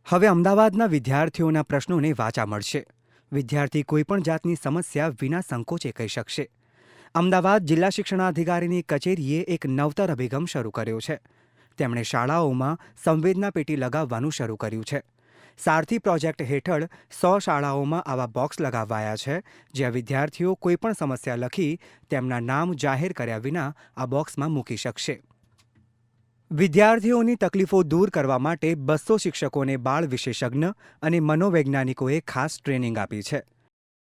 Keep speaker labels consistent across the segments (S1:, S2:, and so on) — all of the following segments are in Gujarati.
S1: હવે અમદાવાદના વિદ્યાર્થીઓના પ્રશ્નોને વાચા મળશે. વિદ્યાર્થી કોઈપણ જાતની સમસ્યા વિના સંકોચે કહી શકશે. અમદાવાદ જિલ્લા શિક્ષણાધિકારીની કચેરીએ એક નવતર અભિગમ શરૂ કર્યો છે. તેમણે શાળાઓમાં સંવેદના પેટી લગાવવાનું શરૂ કર્યું છે. સારથી પ્રોજેક્ટ હેઠળ 100 શાળાઓમાં આવા બોક્સ લગાવાયા છે, જ્યાં વિદ્યાર્થીઓ કોઈપણ સમસ્યા લખી તેમના નામ જાહેર કર્યા વિના આ બોક્સમાં મૂકી શકશે. વિદ્યાર્થીઓની તકલીફો દૂર કરવા માટે 200 શિક્ષકોને બાળ વિશેષજ્ઞ અને મનોવૈજ્ઞાનિકોએ ખાસ ટ્રેનિંગ આપી છે.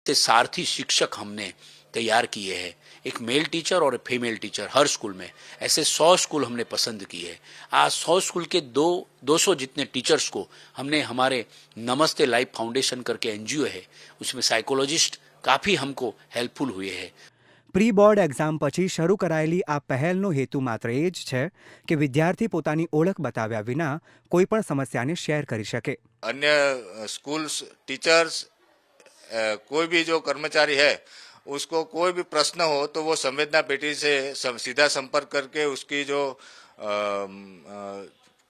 S2: सारथी शिक्षक हमने तैयार किए हैं. एक मेल टीचर और फीमेल टीचर हर स्कूल में, ऐसे 100 स्कूल हमने पसंद किए हैं. आ 100 स्कूल के 200 जितने टीचर्स को हमने हमारे नमस्ते लाइफ फाउंडेशन करके एनजीओ है, उसमें साइकोलॉजिस्ट काफ़ी हमको हेल्पफुल हुए हैं.
S1: પ્રી બોર્ડ એક્ઝામ પછી શરૂ કરાયેલી આ પહેલનો હેતુ માત્ર એ જ છે કે વિદ્યાર્થી પોતાની ઓળખ બતાવ્યા વિના કોઈપણ સમસ્યાને શેર કરી શકે.
S3: अन्य स्कूल्स टीचर्स कोई भी जो कर्मचारी है उसको कोई भी प्रश्न हो तो वो संवेदना पेटी से सीधा संपर्क करके उसकी जो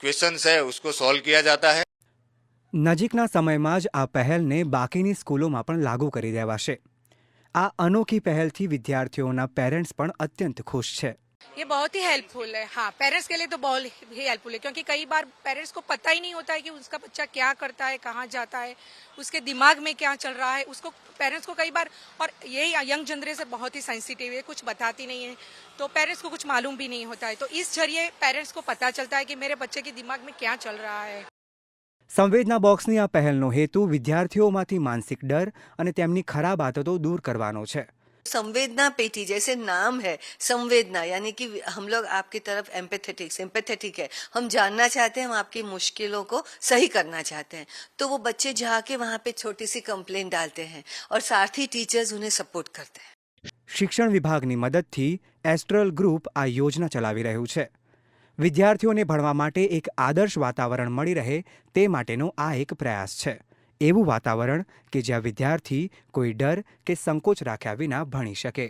S3: क्वेश्चंस है उसको सॉल्व किया जाता है.
S1: નજીકના સમયમાં જ આ પહેલને બાકીની સ્કૂલોમાં પણ લાગુ કરી દેવાશે. આ અનોખી પહેલથી વિદ્યાર્થીઓના પેરેન્ટ્સ પણ અત્યંત ખુશ છે.
S4: ये बहुत ही हेल्पफुल है. हाँ, पेरेंट्स के लिए तो बहुत ही हेल्पफुल है, क्योंकि कई बार पेरेंट्स को पता ही नहीं होता है कि उसका बच्चा क्या करता है, कहाँ जाता है, उसके दिमाग में क्या चल रहा है. उसको पेरेंट्स को कई बार, और ये यंग जनरेशन बहुत ही सेंसिटिव है, कुछ बताती नहीं है, तो पेरेंट्स को कुछ मालूम भी नहीं होता है. तो इस जरिए पेरेंट्स को पता चलता है कि मेरे बच्चे के दिमाग में क्या चल रहा है.
S1: સંવેદના બોક્સની આ પહેલનો હેતુ વિદ્યાર્થીઓમાંથી માનસિક ડર અને તેમની ખરાબ આદતો દૂર કરવાનો છે.
S5: संवेदना पेटी जैसे नाम है, संवेदना यानी कि हम लोग आपकी तरफ एम्पैथेटिक है, हम जानना चाहते हैं, हम आपकी मुश्किलों को सही करना चाहते हैं. तो वो बच्चे जाके वहाँ पे छोटी सी कंप्लेंट डालते हैं और सारथी टीचर्स उन्हें सपोर्ट करते हैं.
S1: શિક્ષણ વિભાગની મદદથી એસ્ટ્રલ ગ્રુપ આ યોજના ચલાવી રહ્યું છે. વિદ્યાર્થીઓને ભણવા માટે એક આદર્શ વાતાવરણ મળી રહે તે માટેનો આ એક પ્રયાસ છે. એવું વાતાવરણ કે જ્યાં વિદ્યાર્થી કોઈ ડર કે સંકોચ રાખ્યા વિના ભણી શકે.